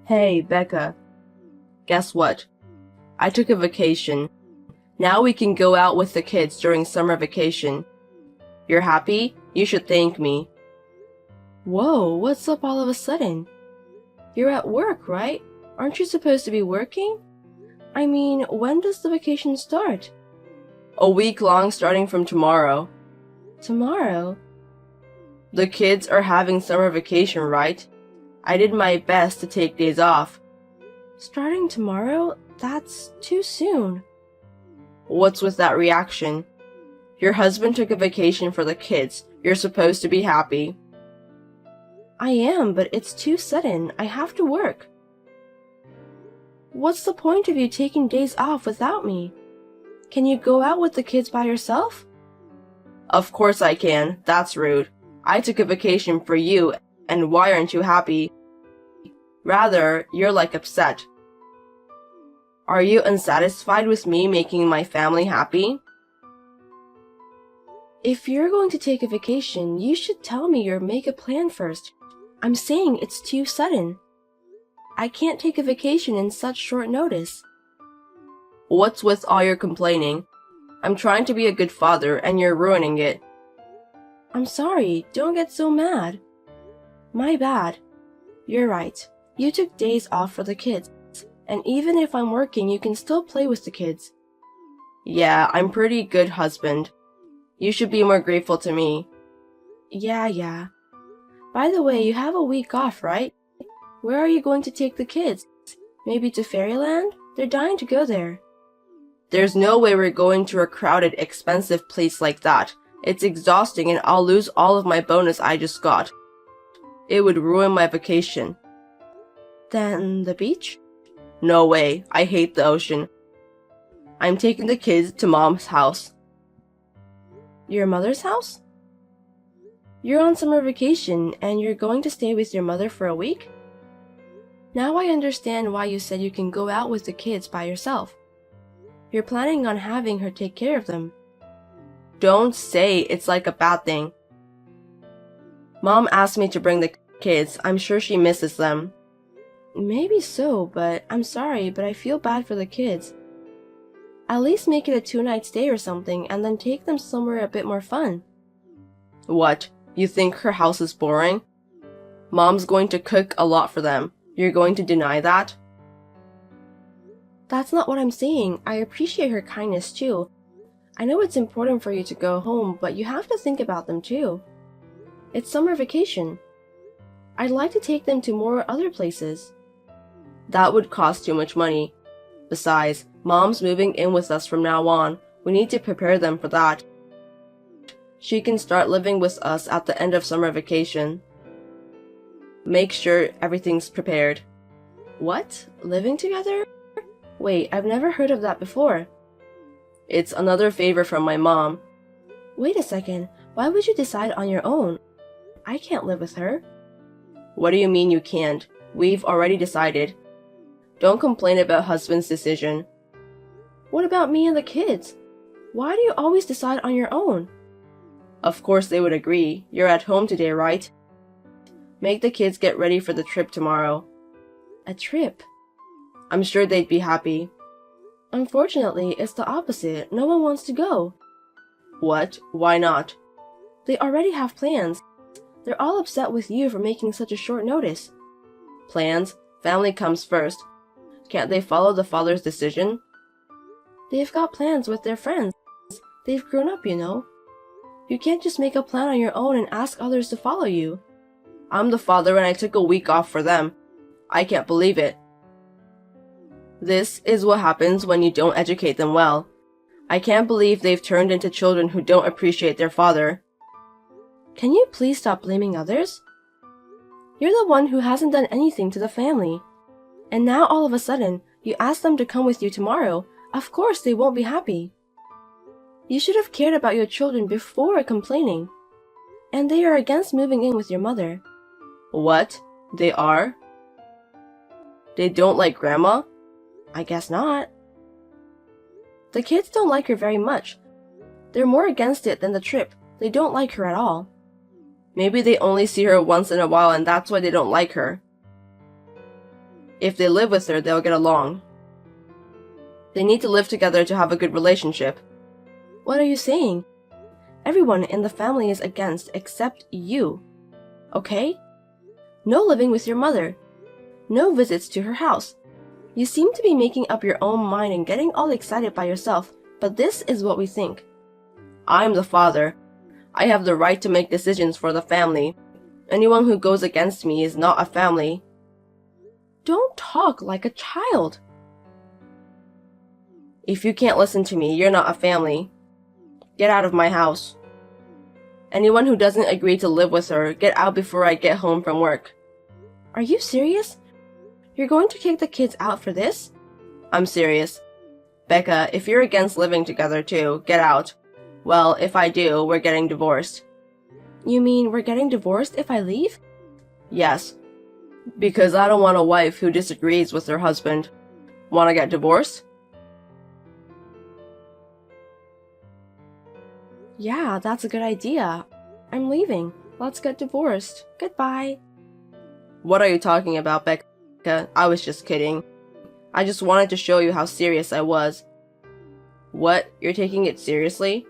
Hey, Becca. Guess what? I took a vacation. Now we can go out with the kids during summer vacation. You're happy? You should thank me. Whoa, what's up all of a sudden? You're at work, right? Aren't you supposed to be working? I mean, when does the vacation start? A week long starting from tomorrow. Tomorrow? The kids are having summer vacation, right? I did my best to take days off. Starting tomorrow? That's too soon. What's with that reaction? Your husband took a vacation for the kids. You're supposed to be happy. I am, but it's too sudden. I have to work. What's the point of you taking days off without me? Can you go out with the kids by yourself? Of course I can. That's rude. I took a vacation for you, and why aren't you happy? Rather, you're like upset. Are you unsatisfied with me making my family happy? If you're going to take a vacation, you should tell me or make a plan first. I'm saying it's too sudden. I can't take a vacation in such short notice. What's with all your complaining? I'm trying to be a good father and you're ruining it. I'm sorry, don't get so mad. My bad. You're right. You took days off for the kids, and even if I'm working, you can still play with the kids. Yeah, I'm pretty good husband. You should be more grateful to me. Yeah. By the way, you have a week off, right? Where are you going to take the kids? Maybe to Fairyland? They're dying to go there. There's no way we're going to a crowded, expensive place like that. It's exhausting and I'll lose all of my bonus I just got. It would ruin my vacation. Then the beach? No way. I hate the ocean. I'm taking the kids to Mom's house. Your mother's house? You're on summer vacation and you're going to stay with your mother for a week? Now I understand why you said you can go out with the kids by yourself. You're planning on having her take care of them. Don't say it's like a bad thing. Mom asked me to bring the kids. I'm sure she misses them. Maybe so, but I'm sorry, but I feel bad for the kids. At least make it a 2-night stay or something and then take them somewhere a bit more fun. What? You think her house is boring? Mom's going to cook a lot for them. You're going to deny that? That's not what I'm saying. I appreciate her kindness too. I know it's important for you to go home, but you have to think about them too. It's summer vacation. I'd like to take them to more other places. That would cost too much money. Besides, Mom's moving in with us from now on. We need to prepare them for that. She can start living with us at the end of summer vacation. Make sure everything's prepared. What? Living together? Wait, I've never heard of that before. It's another favor from my mom. Wait a second. Why would you decide on your own? I can't live with her. What do you mean you can't? We've already decided. Don't complain about husband's decision. What about me and the kids? Why do you always decide on your own? Of course they would agree. You're at home today, right? Make the kids get ready for the trip tomorrow. A trip? I'm sure they'd be happy. Unfortunately, it's the opposite. No one wants to go. What? Why not? They already have plans. They're all upset with you for making such a short notice. Plans? Family comes first. Can't they follow the father's decision? They've got plans with their friends. They've grown up, you know. You can't just make a plan on your own and ask others to follow you. I'm the father and I took a week off for them. I can't believe it. This is what happens when you don't educate them well. I can't believe they've turned into children who don't appreciate their father. Can you please stop blaming others? You're the one who hasn't done anything to the family. And now all of a sudden, you ask them to come with you tomorrow. Of course they won't be happy. You should have cared about your children before complaining. And they are against moving in with your mother. What? They are? They don't like Grandma? I guess not. The kids don't like her very much. They're more against it than the trip. They don't like her at all. Maybe they only see her once in a while and that's why they don't like her. If they live with her, they'll get along. They need to live together to have a good relationship. What are you saying? Everyone in the family is against except you. Okay? No living with your mother. No visits to her house. You seem to be making up your own mind and getting all excited by yourself, but this is what we think. I'm the father. I have the right to make decisions for the family. Anyone who goes against me is not a family. Don't talk like a child. If you can't listen to me, you're not a family. Get out of my house. Anyone who doesn't agree to live with her, get out before I get home from work. Are you serious? You're going to kick the kids out for this? I'm serious. Becca, if you're against living together too, get out. Well, if I do, we're getting divorced. You mean we're getting divorced if I leave? Yes. Because I don't want a wife who disagrees with her husband. Want to get divorced? Yeah, that's a good idea. I'm leaving. Let's get divorced. Goodbye. What are you talking about, Becca? I was just kidding. I just wanted to show you how serious I was. What? You're taking it seriously?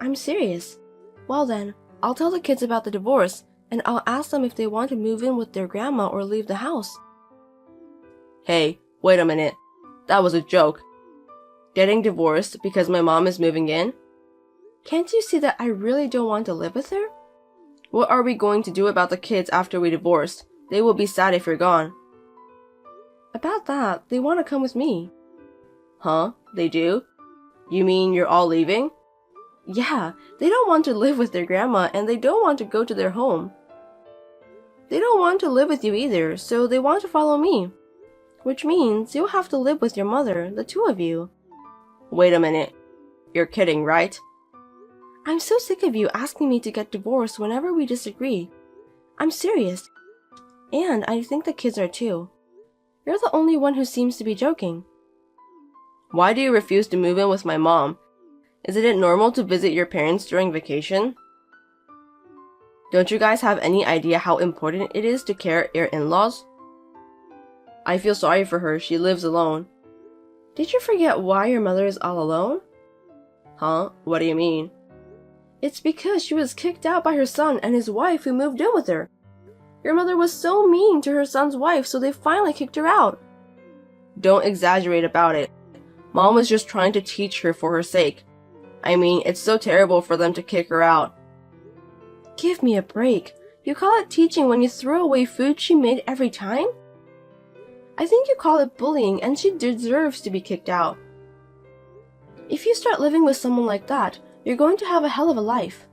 I'm serious. Well then, I'll tell the kids about the divorce, and I'll ask them if they want to move in with their grandma or leave the house. Hey, wait a minute. That was a joke. Getting divorced because my mom is moving in? Can't you see that I really don't want to live with her? What are we going to do about the kids after we divorce? They will be sad if you're gone. About that, they want to come with me. Huh? They do? You mean you're all leaving? Yeah, they don't want to live with their grandma and they don't want to go to their home. They don't want to live with you either, so they want to follow me. Which means you'll have to live with your mother, the two of you. Wait a minute. You're kidding, right? I'm so sick of you asking me to get divorced whenever we disagree. I'm serious. And I think the kids are too. You're the only one who seems to be joking. Why do you refuse to move in with my mom? Isn't it normal to visit your parents during vacation? Don't you guys have any idea how important it is to care your in-laws? I feel sorry for her. She lives alone. Did you forget why your mother is all alone? Huh? What do you mean? It's because she was kicked out by her son and his wife who moved in with her. Your mother was so mean to her son's wife, so they finally kicked her out. Don't exaggerate about it. Mom was just trying to teach her for her sake. I mean, it's so terrible for them to kick her out. Give me a break. You call it teaching when you throw away food she made every time? I think you call it bullying, and she deserves to be kicked out. If you start living with someone like that, you're going to have a hell of a life.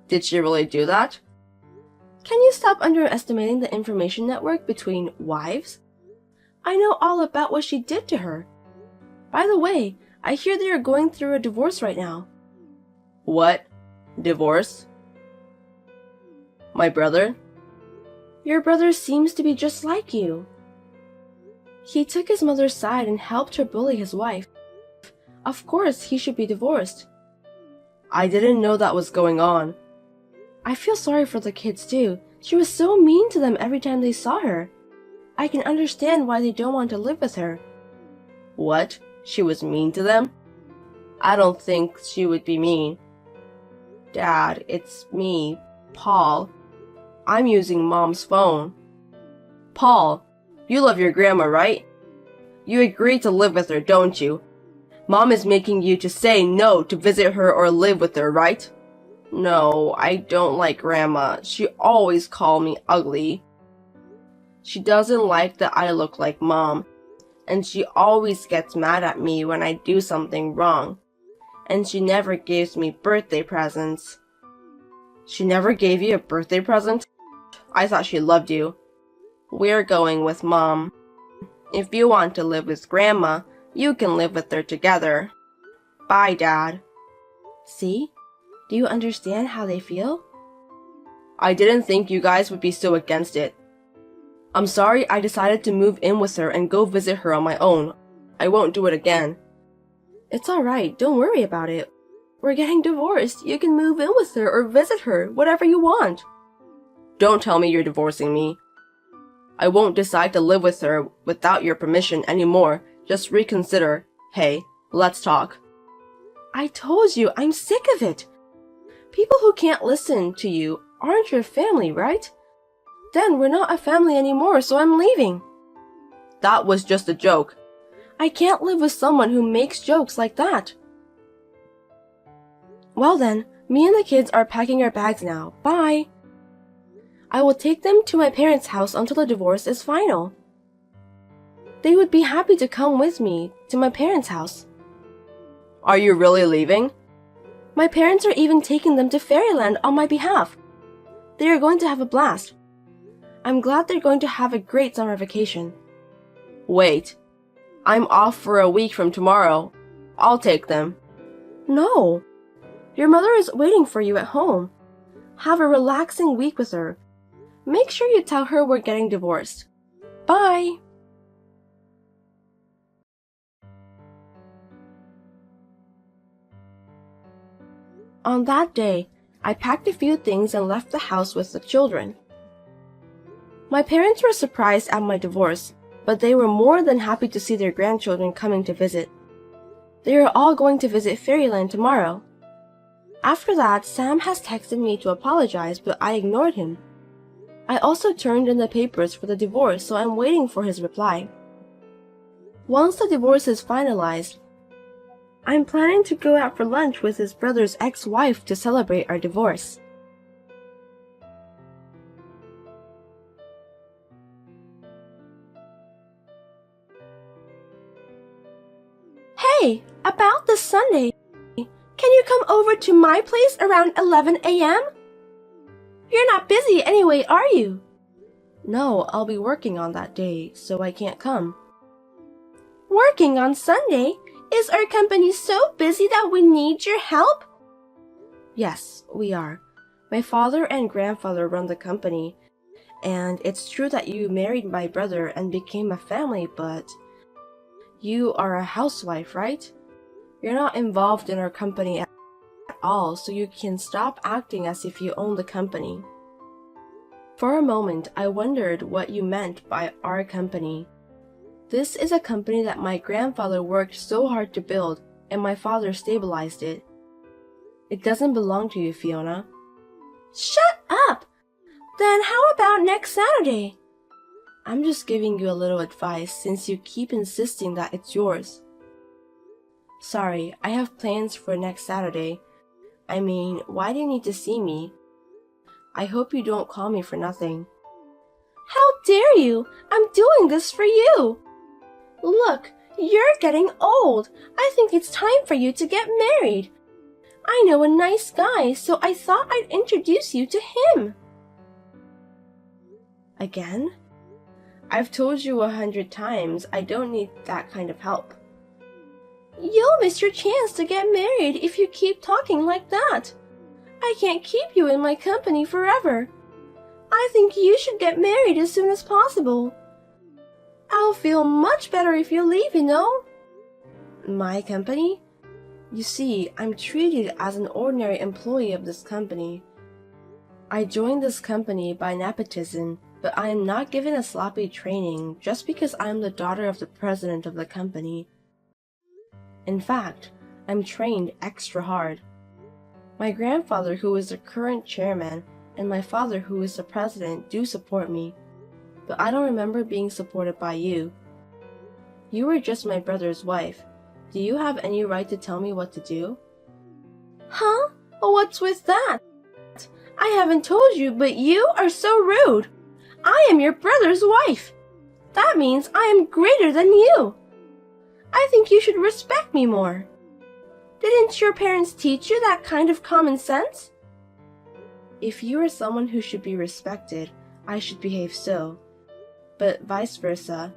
Did she really do that? Can you stop underestimating the information network between wives? I know all about what she did to her. By the way, I hear they are going through a divorce right now. What? Divorce? My brother? Your brother seems to be just like you. He took his mother's side and helped her bully his wife. Of course, he should be divorced. I didn't know that was going on. I feel sorry for the kids too. She was so mean to them every time they saw her. I can understand why they don't want to live with her. What? She was mean to them? I don't think she would be mean. Dad, it's me, Paul. I'm using Mom's phone. Paul, you love your grandma, right? You agreed to live with her, don't you? Mom is making you to say no to visit her or live with her, right? No, I don't like Grandma. She always called me ugly. She doesn't like that I look like Mom. And she always gets mad at me when I do something wrong. And she never gives me birthday presents. She never gave you a birthday present? I thought she loved you. We're going with Mom. If you want to live with Grandma, you can live with her together. Bye, Dad. See? Do you understand how they feel? I didn't think you guys would be so against it. I'm sorry I decided to move in with her and go visit her on my own. I won't do it again. It's alright, don't worry about it. We're getting divorced. You can move in with her or visit her, whatever you want. Don't tell me you're divorcing me. I won't decide to live with her without your permission anymore. Just reconsider. Hey, let's talk. I told you, I'm sick of it. People who can't listen to you aren't your family, right? Then we're not a family anymore, so I'm leaving. That was just a joke. I can't live with someone who makes jokes like that. Well then, me and the kids are packing our bags now. Bye. I will take them to my parents' house until the divorce is final. They would be happy to come with me to my parents' house. Are you really leaving? My parents are even taking them to Fairyland on my behalf. They are going to have a blast. I'm glad they're going to have a great summer vacation. Wait. I'm off for a week from tomorrow. I'll take them. No. Your mother is waiting for you at home. Have a relaxing week with her. Make sure you tell her we're getting divorced. Bye. On that day, I packed a few things and left the house with the children. My parents were surprised at my divorce, but they were more than happy to see their grandchildren coming to visit. They are all going to visit Fairyland tomorrow. After that, Sam has texted me to apologize, but I ignored him. I also turned in the papers for the divorce, so I'm waiting for his reply. Once the divorce is finalized, I'm planning to go out for lunch with his brother's ex-wife to celebrate our divorce. Hey, about this Sunday, can you come over to my place around 11 a.m.? You're not busy anyway, are you? No, I'll be working on that day, so I can't come. Working on Sunday? Is our company so busy that we need your help? Yes, we are. My father and grandfather run the company, and it's true that you married my brother and became a family, but you are a housewife, right? You're not involved in our company at all, so you can stop acting as if you own the company. For a moment, I wondered what you meant by our company. This is a company that my grandfather worked so hard to build, and my father stabilized it. It doesn't belong to you, Fiona. Shut up! Then how about next Saturday? I'm just giving you a little advice since you keep insisting that it's yours. Sorry, I have plans for next Saturday. I mean, why do you need to see me? I hope you don't call me for nothing. How dare you! I'm doing this for you! Look, you're getting old. I think it's time for you to get married. I know a nice guy, so I thought I'd introduce you to him. Again? I've told you 100 times I don't need that kind of help. You'll miss your chance to get married if you keep talking like that. I can't keep you in my company forever. I think you should get married as soon as possible. I'll feel much better if you leave, you know. My company? You see, I'm treated as an ordinary employee of this company. I joined this company by nepotism, but I am not given a sloppy training just because I'm the daughter of the president of the company. In fact, I'm trained extra hard. My grandfather, who is the current chairman, and my father, who is the president, do support me. But I don't remember being supported by you. You were just my brother's wife. Do you have any right to tell me what to do? Huh? What's with that? I haven't told you, but you are so rude. I am your brother's wife. That means I am greater than you. I think you should respect me more. Didn't your parents teach you that kind of common sense? If you are someone who should be respected, I should behave so. But vice versa.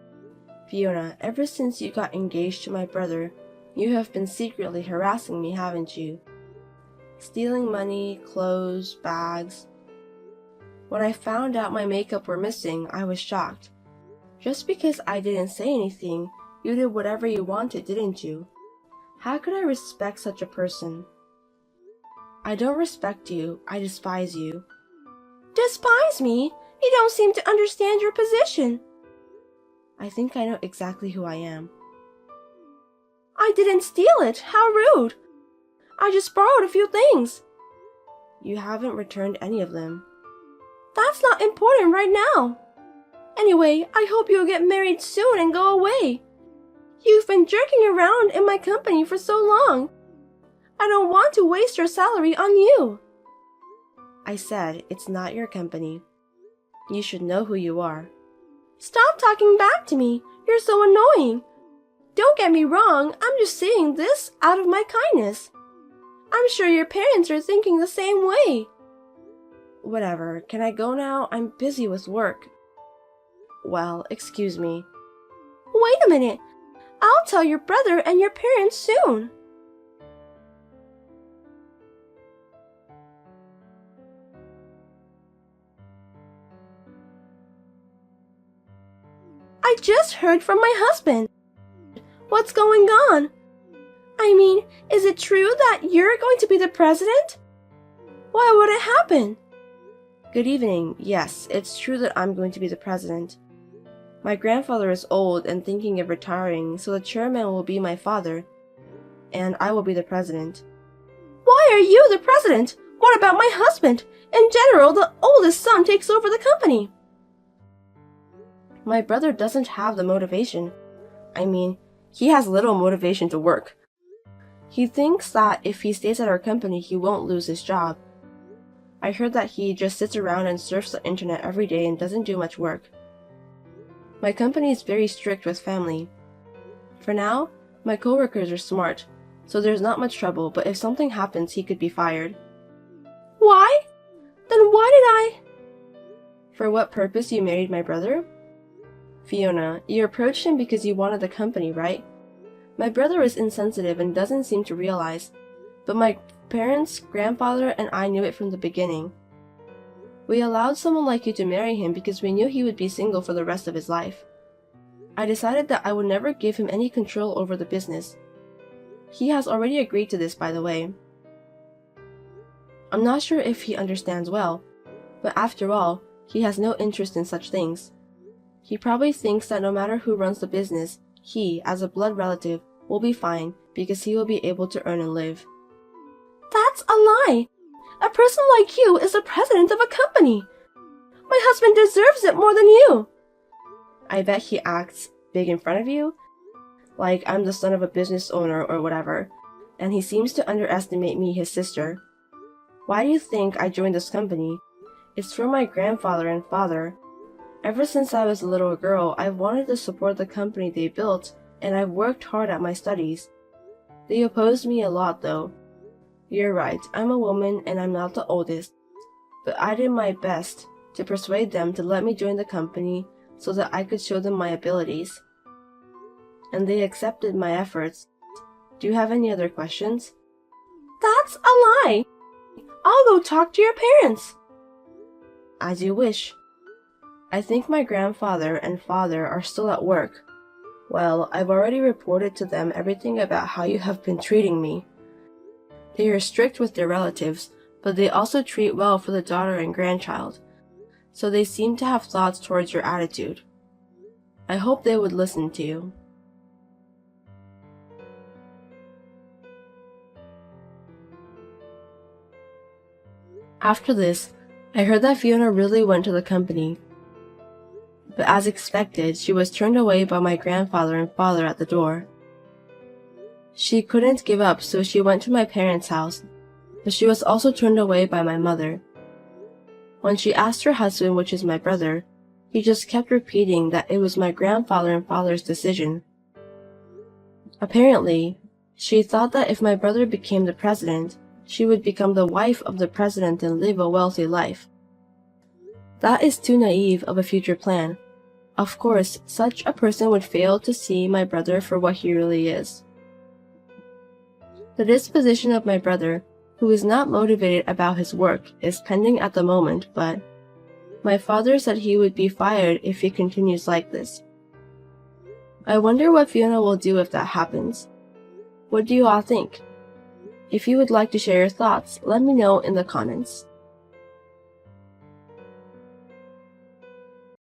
Fiona, ever since you got engaged to my brother, you have been secretly harassing me, haven't you? Stealing money, clothes, bags. When I found out my makeup were missing, I was shocked. Just because I didn't say anything, you did whatever you wanted, didn't you? How could I respect such a person? I don't respect you, I despise you. Despise me? You don't seem to understand your position. I think I know exactly who I am. I didn't steal it. How rude. I just borrowed a few things. You haven't returned any of them. That's not important right now. Anyway, I hope you'll get married soon and go away. You've been jerking around in my company for so long. I don't want to waste your salary on you. I said, it's not your company. You should know who you are. Stop talking back to me. You're so annoying. Don't get me wrong, I'm just saying this out of my kindness. I'm sure your parents are thinking the same way. Whatever, can I go now? I'm busy with work. Well, excuse me. Wait a minute. I'll tell your brother and your parents soon. I just heard from my husband. What's going on? I mean, is it true that you're going to be the president? Why would it happen? Good evening. Yes, it's true that I'm going to be the president. My grandfather is old and thinking of retiring, so the chairman will be my father, and I will be the president. Why are you the president? What about my husband? In general, the oldest son takes over the company. My brother doesn't have the motivation. I mean, he has little motivation to work. He thinks that if he stays at our company, he won't lose his job. I heard that he just sits around and surfs the internet every day and doesn't do much work. My company is very strict with family. For now, my coworkers are smart, so there's not much trouble, but if something happens, he could be fired. Why? Then why did I? For what purpose you married my brother? Fiona, you approached him because you wanted the company, right? My brother is insensitive and doesn't seem to realize, but my parents, grandfather, and I knew it from the beginning. We allowed someone like you to marry him because we knew he would be single for the rest of his life. I decided that I would never give him any control over the business. He has already agreed to this, by the way. I'm not sure if he understands well, but after all, he has no interest in such things. He probably thinks that no matter who runs the business, he, as a blood relative, will be fine because he will be able to earn and live. That's a lie! A person like you is the president of a company! My husband deserves it more than you! I bet he acts big in front of you, like I'm the son of a business owner or whatever, and he seems to underestimate me, his sister. Why do you think I joined this company? It's from my grandfather and father. Ever since I was a little girl, I've wanted to support the company they built, and I've worked hard at my studies. They opposed me a lot, though. You're right, I'm a woman and I'm not the oldest, but I did my best to persuade them to let me join the company so that I could show them my abilities. And they accepted my efforts. Do you have any other questions? That's a lie! I'll go talk to your parents! As you wish. I think my grandfather and father are still at work. Well, I've already reported to them everything about how you have been treating me. They are strict with their relatives, but they also treat well for the daughter and grandchild, so they seem to have thoughts towards your attitude. I hope they would listen to you. After this, I heard that Fiona really went to the company, but as expected, she was turned away by my grandfather and father at the door. She couldn't give up, so she went to my parents' house, but she was also turned away by my mother. When she asked her husband, which is my brother, he just kept repeating that it was my grandfather and father's decision. Apparently, she thought that if my brother became the president, she would become the wife of the president and live a wealthy life. That is too naive of a future plan. Of course, such a person would fail to see my brother for what he really is. The disposition of my brother, who is not motivated about his work, is pending at the moment, but my father said he would be fired if he continues like this. I wonder what Fiona will do if that happens. What do you all think? If you would like to share your thoughts, let me know in the comments.